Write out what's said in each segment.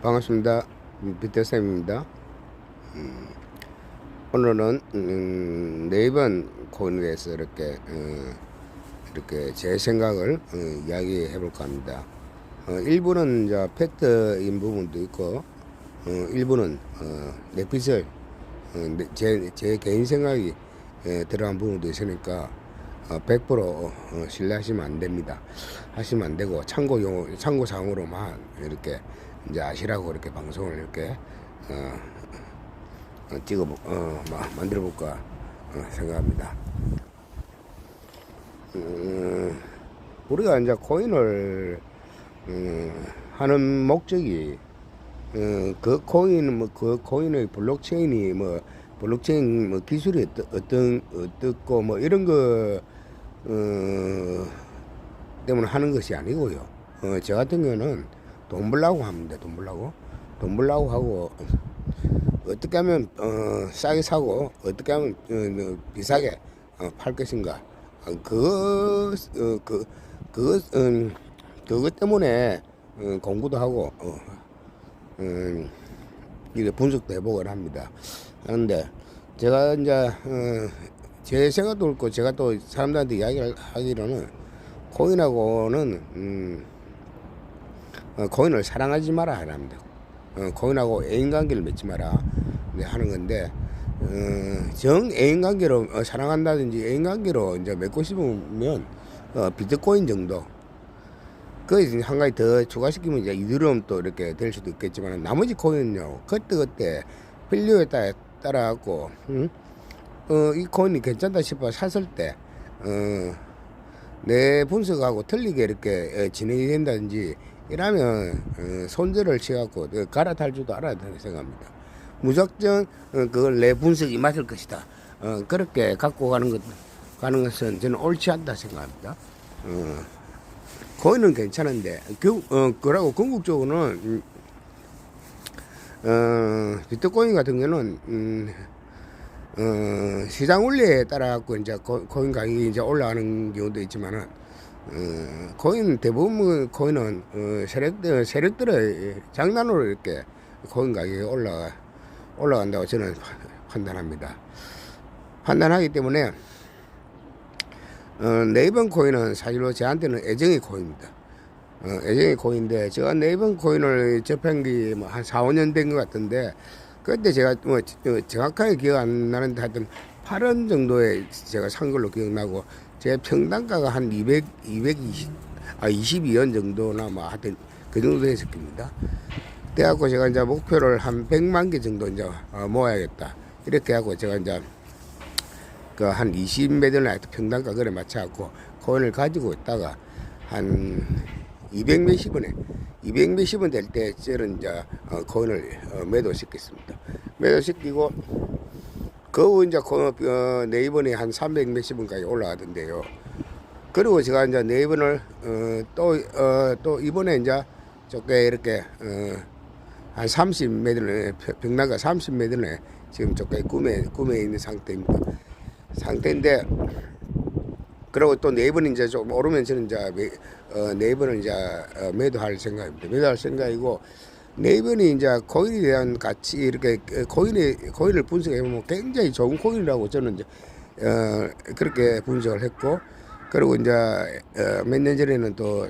반갑습니다. 비트쌤입니다. 오늘은 네이번 코인에 대해서 이렇게 제 생각을 이야기해 볼까 합니다. 일부는 이제 팩트인 부분도 있고, 일부는 내피셜 제 개인 생각이 들어간 부분도 있으니까 100% 신뢰하시면 안 됩니다. 하시면 안 되고 참고 사항으로만 이렇게 이제 아시라고 이렇게 방송을 이렇게 만들어 볼까 생각합니다. 우리가 이제 코인을 하는 목적이 그 코인의 블록체인 기술이 어떻고 이런 거 때문에 하는 것이 아니고요. 저 같은 경우는 돈 벌라고 합니다. 돈 벌라고 하고, 어떻게 하면 싸게 사고 어떻게 하면 비싸게 팔 것인가, 그것 때문에 공부도 하고 이게 분석도 해보곤 합니다. 그런데 제가 이제 제 생각도 그렇고, 제가 또 사람들한테 이야기를 하기로는 코인하고는 코인을 사랑하지 마라 합니다. 코인하고 애인관계를 맺지 마라 하는 건데, 정 애인관계로 사랑한다든지 애인관계로 이제 맺고 싶으면 비트코인 정도, 그 한 가지 더 추가시키면 이제 이더리움 또 이렇게 될 수도 있겠지만, 나머지 코인은요 그때 필요에 따라 갖고 이 코인이 괜찮다 싶어 샀을 때 내 분석하고 틀리게 이렇게 진행이 된다든지 이러면 손절을 취해갖고 갈아탈 줄도 알아야 된다고 생각합니다. 무작정 그걸 내 분석이 맞을 것이다, 그렇게 갖고 가는 것은 저는 옳지 않다 생각합니다. 코인은 괜찮은데 그러고 궁극적으로는 비트코인 같은 경우는 시장 원리에 따라 갖고 이제 코인 가격이 이제 올라가는 경우도 있지만은, 코인 대부분 코인은 세력들의 장난으로 이렇게 코인 가격이 올라간다고 저는 판단하기 때문에 네이버 코인은 사실로 저한테는 애정의 코인입니다. 애정의 코인인데, 제가 네이버 코인을 접한 게 한 4, 5년 된 것 같은데, 그때 제가 정확하게 기억 안 나는데 하여튼 8원 정도에 제가 산 걸로 기억나고, 제 평단가가 한 22원 정도나 하여튼 그 정도 됐을 겁니다. 그래갖고 제가 이제 목표를 한 100만 개 정도 이제 모아야겠다, 이렇게 하고 제가 이제 그 한 20매달 나이트 평단가 그래 맞춰갖고 코인을 가지고 있다가 한 200몇십 원 될 때 저는 이제 코인을 매도시켰습니다. 매도시키고 그 후 이제 네이버에 한 300몇십 원까지 올라가던데요. 그리고 제가 이제 네이버를 또 이번에 이제 조금 이렇게 한 30매달에 평단가 30매달에 지금 조금 꿈에 있는 상태인데, 그리고 또 네이버는 이제 좀 오르면 저는 이제 네이버는 이제 매도할 생각입니다. 매도할 생각이고, 네이버는 이제 코인에 대한 가치, 이렇게 코인을 분석해 보면 굉장히 좋은 코인이라고 저는 이제 그렇게 분석을 했고, 그리고 이제 몇 년 전에는 또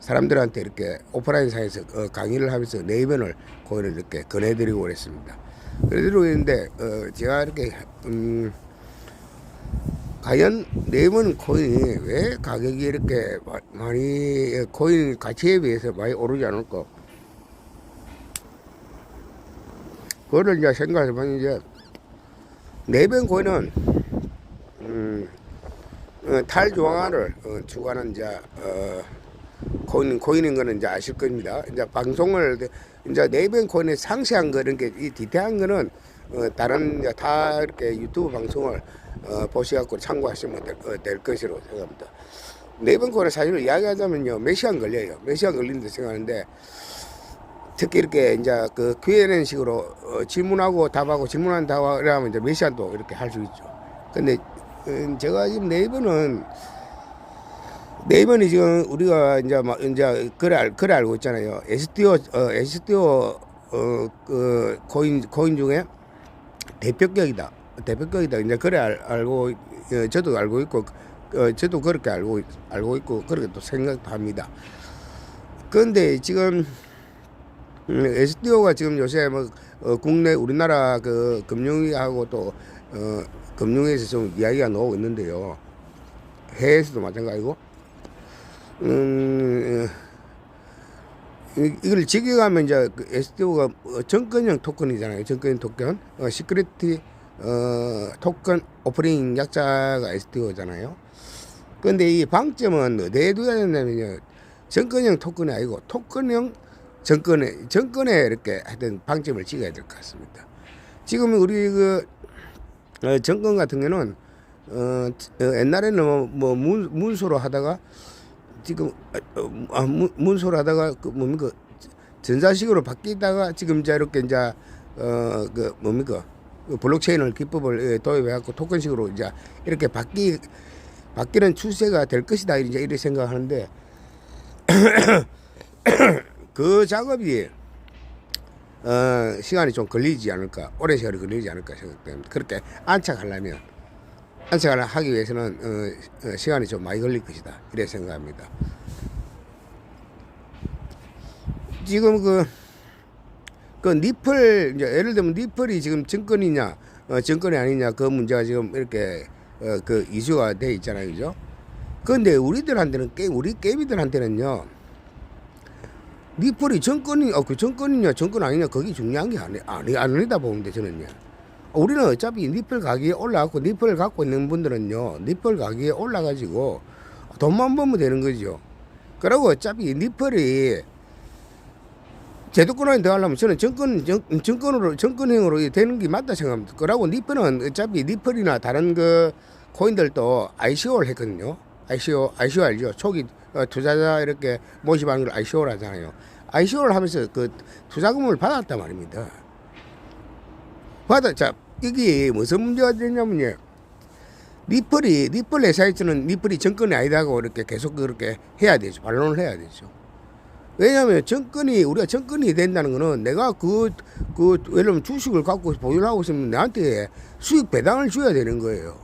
사람들한테 이렇게 오프라인상에서 강의를 하면서 네이버를 코인을 이렇게 권해드리고 그랬습니다. 그래드리고 있는데 제가 이렇게 과연 네이버 코인이 왜 가격이 이렇게 많이 코인 가치에 비해서 많이 오르지 않을까? 그거를 이제 생각해보면, 이제 네이버 코인은 탈중앙화를 추구하는 이제 코인인 거는 이제 아실 겁니다. 이제 방송을 이제 네이버 코인에 상세한 거, 이런 게 이 디테일한 거는 다른 이제 다 이렇게 유튜브 방송을 보셔갖고 참고하시면 될 것이라고 생각합니다. 네이버 코인을 사실 이야기하자면요, 몇 시간 걸려요. 몇 시간 걸린다 생각하는데, 특히 이렇게 이제 그 Q&A 식으로 질문하고 답하고 질문하는 답하고 이러면 이제 몇 시간도 이렇게 할 수 있죠. 근데 제가 지금 네이버는 네이버는 지금 우리가 이제 그래 알고 있잖아요. STO 그 코인 중에 대표격이다. 대표격이다. 이제 그래 알고 저도 알고 있고 저도 그렇게 알고 있고 그렇게 또 생각도 합니다. 그런데 지금 STO가 지금 요새 뭐 국내 우리나라 그 금융위하고 또 금융에서 좀 이야기가 나오고 있는데요. 해외에서도 마찬가지고 이걸 직역하면 이제 그 STO가 정권형 토큰이잖아요. 정권형 토큰 시큐리티 토큰 오프닝 약자가 STO잖아요. 그런데 이 방점은 어디에 두어야 된다면요. 정권형 토큰이 아니고 토큰형 정권에 이렇게 하여튼 방점을 찍어야 될 것 같습니다. 지금 우리 그 정권 같은 경우는 옛날에는 뭐 문서로 하다가 지금 문서로 하다가 그 뭡니까 전자식으로 바뀌다가 지금 이제 이렇게 이제 그 뭡니까 블록체인을 기법을 도입해 갖고 토큰식으로 이제 이렇게 바뀌는 추세가 될 것이다 이렇게 생각하는데 그 작업이 시간이 좀 걸리지 않을까, 오랜 시간이 걸리지 않을까 생각됩니다. 그렇게 안착을 하기 위해서는 시간이 좀 많이 걸릴 것이다 이렇게 생각합니다. 지금 그 니플 이제 예를 들면 니플이 지금 정권이냐 정권이 아니냐 그 문제가 지금 이렇게 그 이슈가 돼 있잖아요, 그죠? 그런데 우리 게임이들한테는요. 니플이 정권이 그 정권이냐 정권 아니냐 그게 중요한 게 아니다 보는데 저는요. 우리는 어차피 니플 가격이 올라가고 니플을 갖고 있는 분들은요 니플 가격이 올라가지고 돈만 벌면 되는 거죠. 그리고 어차피 니플이 제도권 안에 들어가려면 저는 정권형으로 되는 게 맞다 생각합니다. 그러고 니플은 어차피 니플이나 다른 그 코인들도 ICO를 했거든요. ICO 알죠? 초기 투자자 이렇게 모집하는 걸 ICO를 하잖아요. ICO를 하면서 그 투자금을 받았단 말입니다. 자, 이게 무슨 문제가 되냐면요. 니플 회사에서는 니플이 정권이 아니다고 이렇게 계속 그렇게 해야 되죠. 반론을 해야 되죠. 왜냐하면 우리가 정권이 된다는 거는 내가 예를 들면 주식을 갖고 보유를 하고 있으면 나한테 수익 배당을 줘야 되는 거예요.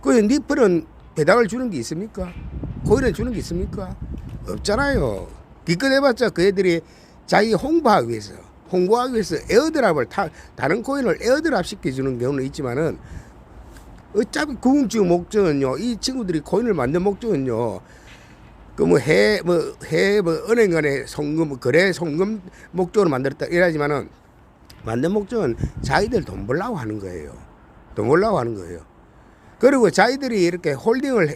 그 니플은 배당을 주는 게 있습니까? 코인을 주는 게 있습니까? 없잖아요. 기껏 해봤자 그 애들이 자기 홍보하기 위해서 에어드랍을 다른 코인을 에어드랍 시켜주는 경우는 있지만은 어차피 궁극적 목적은요. 이 친구들이 코인을 만든 목적은요. 은행 간의 거래 송금 목적으로 만들었다 이러지만은 만든 목적은 자기들 돈 벌려고 하는 거예요. 그리고 자기들이 이렇게 홀딩을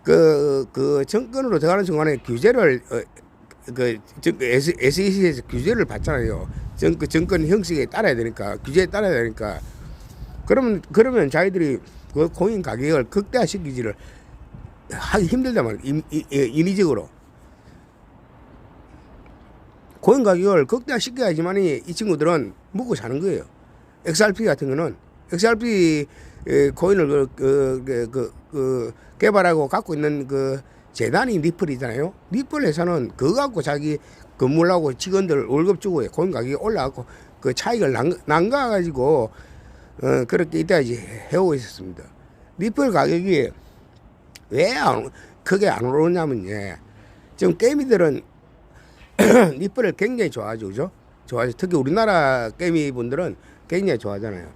그 정권으로 들어가는 순간에 규제를 SEC에서 규제를 받잖아요. 정권 형식에 따라야 되니까 규제에 따라야 되니까 그러면 자기들이 그 코인 가격을 극대화시키지를 하기 힘들단 말이에요. 인위적으로 코인 가격을 극대화시켜야지만이 이 친구들은 먹고 사는 거예요. XRP 같은 거는 XRP 코인을 개발하고 갖고 있는 그 재단이 니플이잖아요. 니플 회사는 그거 갖고 자기 건물하고 직원들 월급 주고 코인 가격이 올라가고 그 차익을 남가가지고 그렇게 이때까지 해오고 있었습니다. 니플 가격이 왜 크게 안 오르냐면 지금 게임이들은 니플을 굉장히 좋아하죠, 그죠? 좋아하죠. 특히 우리나라 게임이 분들은 굉장히 좋아하잖아요.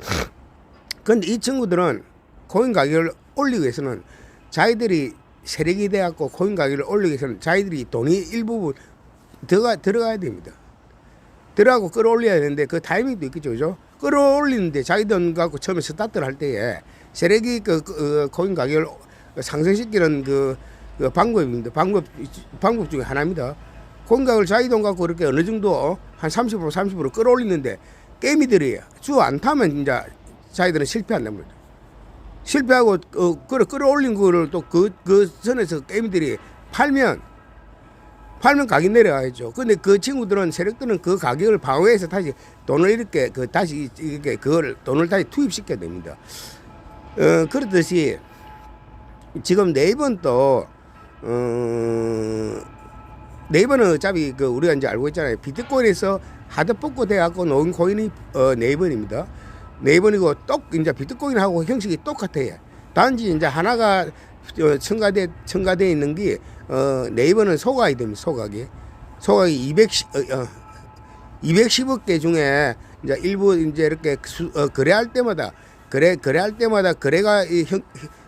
근데 이 친구들은 코인 가격을 올리기 위해서는 자기들이 세력이 돼갖고 코인 가격을 올리기 위해서는 자기들이 돈이 일부분 들어가야 됩니다. 들어가고 끌어올려야 되는데 그 타이밍도 있겠죠, 그죠? 끌어올리는데 자기 돈 갖고 처음에 스타트를 할 때에 세력이 코인 가격을 상승시키는 그 방법입니다. 방법 중에 하나입니다. 코인 가격을 자기 돈 갖고 이렇게 어느 정도 한 30% 끌어올리는데 게임이들이 주 안 타면 이제 자기들은 실패한단 말이죠. 실패하고 끌어올린 거를 또 그 선에서 게임들이 팔면 가격 내려가겠죠. 근데 그 친구들은 세력들은 그 가격을 방어해서 다시 돈을 이렇게 그걸 돈을 다시 투입시켜야 됩니다. 그렇듯이 지금 네이버는 또 네이버는 어차피 그 우리가 이제 알고 있잖아요. 비트코인에서 하드 포크 돼갖고 놓은 코인이 네이버입니다. 네이버이고 이제 비트코인하고 형식이 똑같아요. 단지 이제 하나가 첨가돼 있는 게 네이버는 소각이 됩니다. 소각이 210억 개 중에 이제 일부 이제 이렇게 거래할 때마다 거래가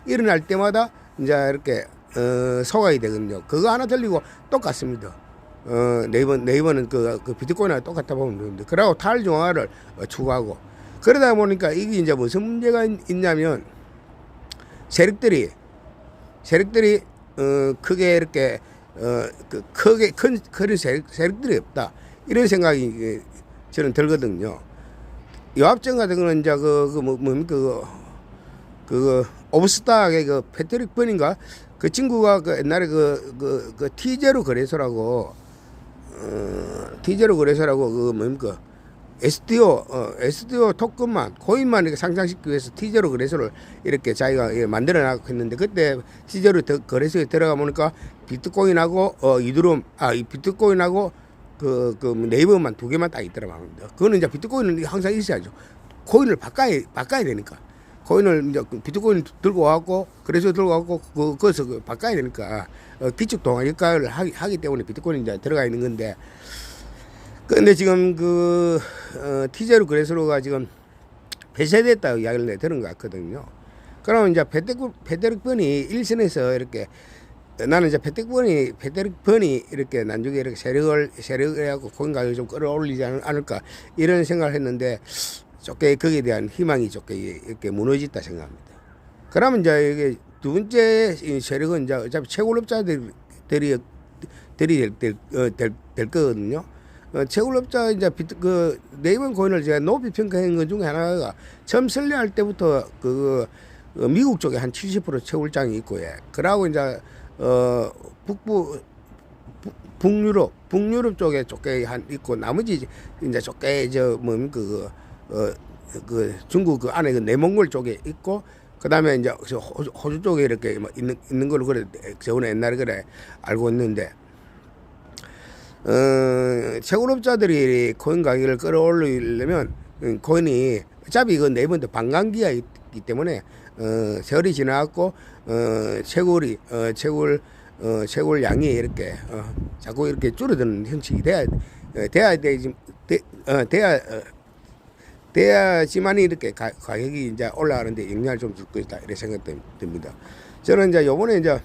일어날 때마다 이제 이렇게 소각이 되거든요. 그거 하나 들리고 똑같습니다. 네이버는 그 비트코인하고 똑같다 보면 됩니다. 그리고 탈중앙화를 추구하고 그러다 보니까 이게 이제 무슨 문제가 있냐면 세력들이 크게 이렇게 크게 큰 세력들이 없다 이런 생각이 저는 들거든요. 요합정 같은 거는 이제 오브스타의 그 패트릭 버닌가 그 친구가 그 옛날에 그 T0 거래소라고 SDO 토큰만 코인만 이렇게 상장시키기 위해서 T0 거래소를 이렇게 자기가 만들어 놨고 했는데 그때 T0 거래소에 들어가 보니까 비트코인하고 비트코인하고 그 네이버만 두 개만 딱 있더라고요. 그거는 이제 비트코인은 항상 있어야죠. 코인을 바꿔야 되니까. 코인을 이제 비트코인 들고 와갖고 그래서 들고 와갖고 거기서 바꿔야 되니까 기축 동안 역할을 하기 때문에 비트코인이 이제 들어가 있는 건데. 근데 지금 T0 거래소가 지금 폐쇄됐다고 이야기를 들은 것 같거든요. 그러면 이제 패트릭 번이 일선에서 이렇게 나는 이제 패트릭 번이 이렇게 나중에 이렇게 세력을 해갖고 코인 가격을 좀 끌어올리지 않을까 이런 생각을 했는데 조금 거기에 대한 희망이 조금 이렇게 무너졌다 생각합니다. 그러면 이제 이게 두 번째 세력은 이제 어차피 채굴업자들이 될 거거든요. 채굴업자 이제 네이버 코인을 제가 높이 평가한 것 중에 하나가 처음 설립할 때부터 미국 쪽에 한 70% 채굴장이 있고 그러고 이제 북유럽 쪽에 조금 있고 나머지 이제 조금 중국 그 안에 내몽골 쪽에 있고 그다음에 이제 호주 쪽에 이렇게 있는 걸로 그래 저번에 옛날에 그래 알고 있는데 채굴업자들이 코인 가격을 끌어올리려면 코인이 어차피 이건 네이버인데 반감기가 있기 때문에 세월이 지나갖고 채굴 양이 이렇게 자꾸 이렇게 줄어드는 형식이 돼야지만이 이렇게 가격이 이제 올라가는데 영향을 좀 줄 것이다 이렇게 생각됩니다. 저는 이제 요번에 이제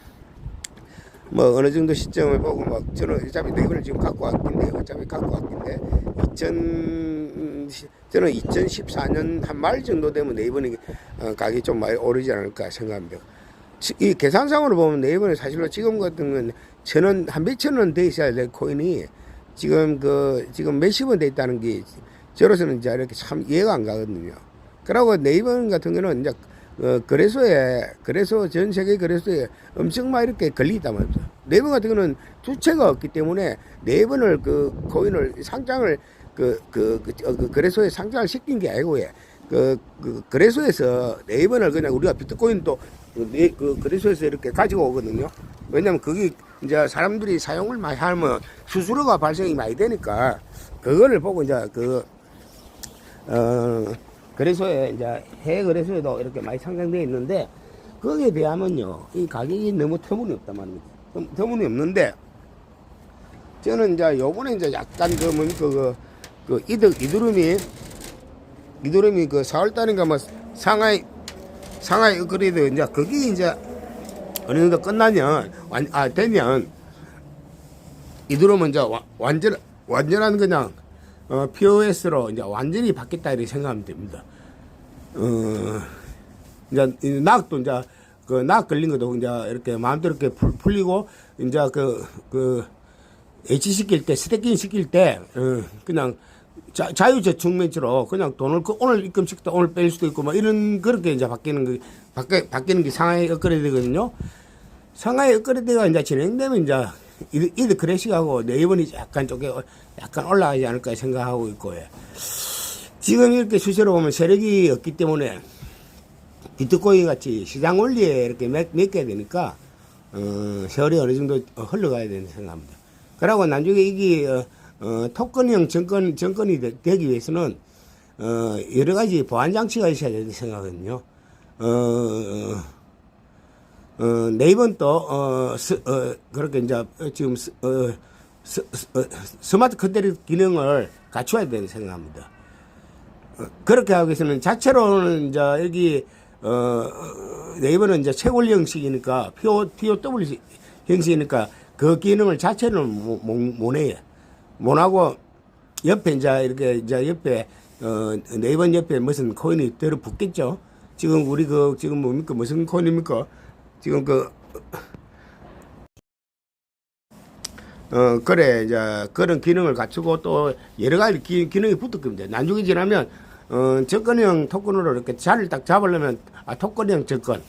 뭐 어느 정도 시점을 보고 막 저는 어차피 네이버를 지금 갖고 왔긴데 저는 2014년 한 말 정도 되면 네이버는 가격이 좀 많이 오르지 않을까 생각합니다. 이 계산상으로 보면 네이버는 사실로 지금 같은 건 한 몇천 원 돼 있어야 될 코인이 지금 몇십 원 돼 있다는 게 저로서는 이제 이렇게 참 이해가 안 가거든요. 그러고 네이버 같은 경우는 이제 그래서 전 세계 거래소에 엄청 많이 이렇게 걸리다 말입니다. 네이버 같은 경우는 주체가 없기 때문에 네이버를 코인을 상장을 거래소에 상장을 시킨 게 아니고 거래소에서 네이버를 그냥 우리가 비트코인 또 거래소에서 이렇게 가지고 오거든요. 왜냐면 그게 이제 사람들이 사용을 많이 하면 수수료가 발생이 많이 되니까 그거를 보고 이제 거래소에 이제 해외 거래소에도 이렇게 많이 상장되어 있는데 거기에 비하면요 이 가격이 너무 터무니없단 말입니다. 터무니없는데 저는 이제 요번에 이제 약간 이드룸이 4월달인가 뭐 상하이 업그레이드 이제 그게 이제 어느 정도 되면 이드룸은 이제 완전한 그냥 POS로 이제 완전히 바뀌었다 이렇게 생각하면 됩니다. 이제 낙도 이제 낙 걸린 것도 이제 이렇게 마음대로 이렇게 풀리고 이제 스태킹 시킬 때 그냥 자유제축 매치로 그냥 돈을 오늘 입금시켰다 오늘 뺄 수도 있고 뭐 이런 그렇게 이제 바뀌는 게 상하이 업그레이드거든요. 상하이 업그레이드가 이제 진행되면 이제 이드 크래시하고 네이버는 약간 올라가지 않을까 생각하고 있고 지금 이렇게 수시로 보면 세력이 없기 때문에 비트코인 같이 시장 원리에 이렇게 맡겨야 되니까 세월이 어느 정도 흘러가야 된다 생각합니다. 그리고 나중에 이게 토큰형 정권이 되기 위해서는 여러 가지 보안 장치가 있어야 된다 생각하거든요. 네이버는 또 그렇게 이제 지금 스마트 컨트롤 기능을 갖춰야 된다 생각합니다. 그렇게 하기 위해서는 자체로는 이제 여기 네이버는 이제 채굴 형식이니까 POW 형식이니까 그 기능을 자체는 못 해요. 못 하고 옆에 이제 옆에 네이버 옆에 무슨 코인이 들어 붙겠죠. 지금 우리 지금 뭡니까 무슨 코인입니까? 지금 그래 이제 그런 기능을 갖추고 또 여러 가지 기능이 붙을 겁니다. 나중에 지나면 접근형 토큰으로 이렇게 자리를 딱 잡으려면 토큰형 접근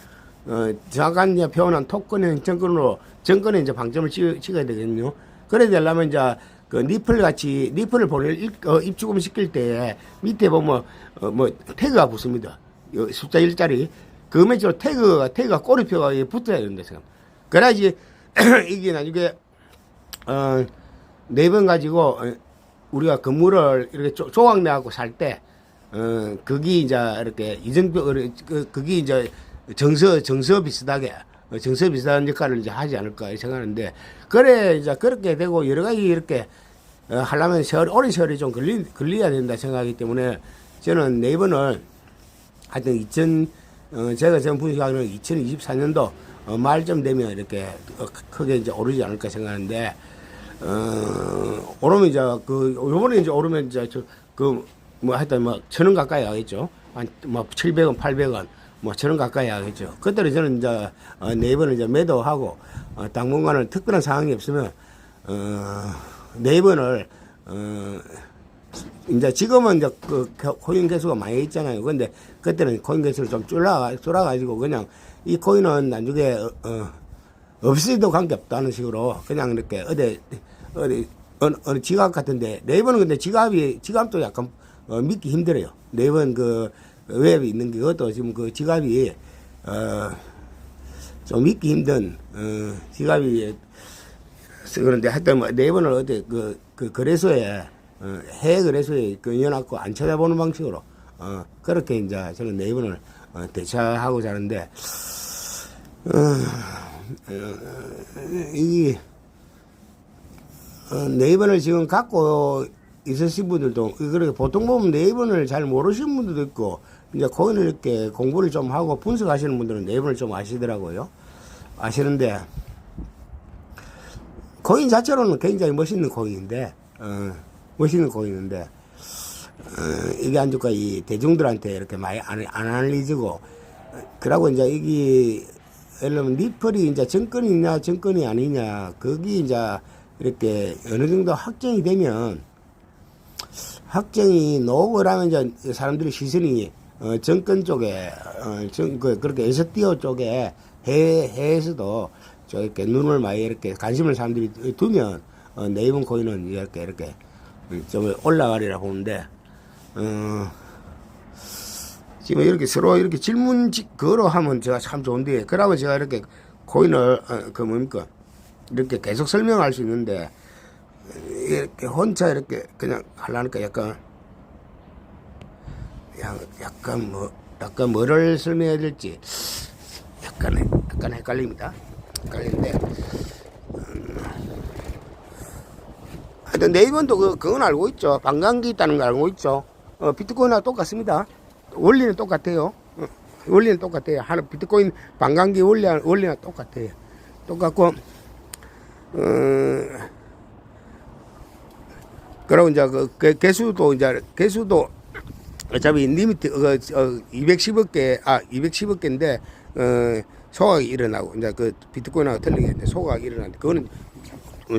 정확한 이제 표현한 토큰형 접근으로 정권에 이제 방점을 찍어야 되거든요. 그래 되려면 이제 그 니플을 입주금 시킬 때 밑에 보면 뭐 태그가 붙습니다. 숫자 1짜리 그 밑으로 태그가 꼬리표가 붙어야 된다 생각. 그래야지 이게 나중에 네 번 가지고 우리가 건물을 이렇게 조각 내갖고 살 때 그게 이제 이렇게 그게 이제 정서 비슷하게 정서 비슷한 역할을 이제 하지 않을까 생각하는데 그래 이제 그렇게 되고 여러 가지 이렇게 하려면 오랜 세월이 좀 걸려야 된다 생각하기 때문에 저는 네이버는 하여튼 제가 지금 분석하기는 2024년도 말쯤 되면 이렇게 크게 이제 오르지 않을까 생각하는데 오르면 이제 요번에 이제 오르면 이제 하여튼 1,000원 가까이 하겠죠. 한 700원, 800원, 1,000원 가까이 하겠죠. 그때는 저는 이제 네이버는 이제 매도하고 당분간은 특별한 상황이 없으면 네이버를 이제 지금은 이제 코인 개수가 많이 있잖아요. 근데 그때는 코인 개수를 좀 줄여가지고 그냥 이 코인은 나중에 없어도 관계없다는 식으로 그냥 이렇게 어느 지갑 같은데 네이버는 근데 지갑도 약간 믿기 힘들어요. 네이버는 웹에 있는 게 그것도 지금 지갑이 좀 믿기 힘든 지갑이 그런데 하여튼 네이버는 어디 거래소에 해외 거래소에 연합고 안 찾아보는 방식으로 그렇게 이제 저는 네이버를 대처하고 자는데 이 네이버를 지금 갖고 있으신 분들도 그렇게 보통 보면 네이버를 잘 모르시는 분들도 있고 이제 코인을 이렇게 공부를 좀 하고 분석하시는 분들은 네이버를 좀 아시더라고요. 아시는데 코인 자체로는 굉장히 멋있는 코인인데 이게 안주가 이 대중들한테 이렇게 많이 안 알려지고 그러고 이제 이게 예를 들면 리플이 이제 정권이냐 정권이 아니냐 거기 이제 이렇게 어느 정도 확정이 되면 확정이 나오고 하면 이제 사람들의 시선이 정권 쪽에 그렇게 에서티어 쪽에 해외에서도 이렇게 눈을 많이 이렇게 관심을 사람들이 두면 네이버 코인은 이렇게 좀 올라가리라 보는데 지금 이렇게 서로 이렇게 질문 걸어 하면 제가 참 좋은데 그러고 제가 이렇게 코인을 이렇게 계속 설명할 수 있는데 이렇게 혼자 이렇게 그냥 하려니까 약간 뭐를 설명해야 될지 약간 헷갈립니다. 헷갈리는데 하여튼 네이버도 그건 알고 있죠. 반감기 있다는 거 알고 있죠. 비트코인하고 똑같습니다. 원리는 똑같아요. 원리는 똑같아요. 비트코인 반감기 원리는 똑같아요. 똑같고 그리고 이제 개수도 어차피 리미트 210억 개인데 소각이 일어나고 이제 비트코인하고 틀리게 소각이 일어나는데 그거는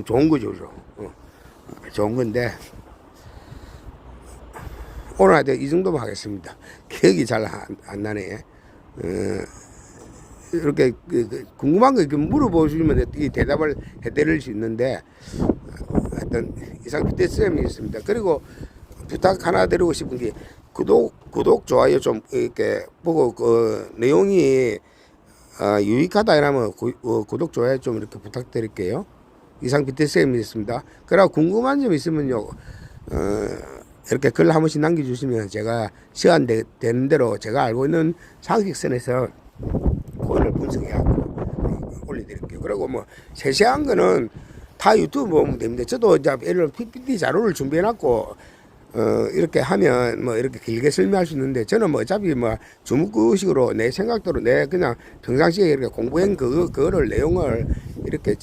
좋은 거죠. 좋은 건데 오늘 하여튼 이 정도만 하겠습니다. 기억이 잘 안 나네. 이렇게 궁금한 거 이렇게 물어보시면 대답을 해드릴 수 있는데 하여튼 이상 BTSM이었습니다. 그리고 부탁 하나 드리고 싶은 게 구독 좋아요 좀 이렇게 보고 내용이 유익하다 이러면 구독 좋아요 좀 이렇게 부탁드릴게요. 이상 비트쌤이었습니다. 그리고 궁금한 점 있으면요 이렇게 글 한 번씩 남겨주시면 제가 시간 되는 대로 제가 알고 있는 상식선에서 코인을 분석해갖고 올려드릴게요. 그리고 뭐 세세한 거는 다 유튜브 보면 됩니다. 저도 이제 예를 PPT 자료를 준비해놨고 이렇게 하면 뭐 이렇게 길게 설명할 수 있는데 저는 뭐 어차피 뭐 주묵구식으로 내 생각대로 내 그냥 평상시에 이렇게 공부한 그거를 내용을 이렇게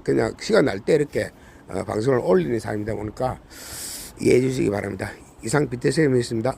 그냥 시간 날 때 이렇게 방송을 올리는 사람이다 보니까 이해해 주시기 바랍니다. 이상 비트쌤이었습니다.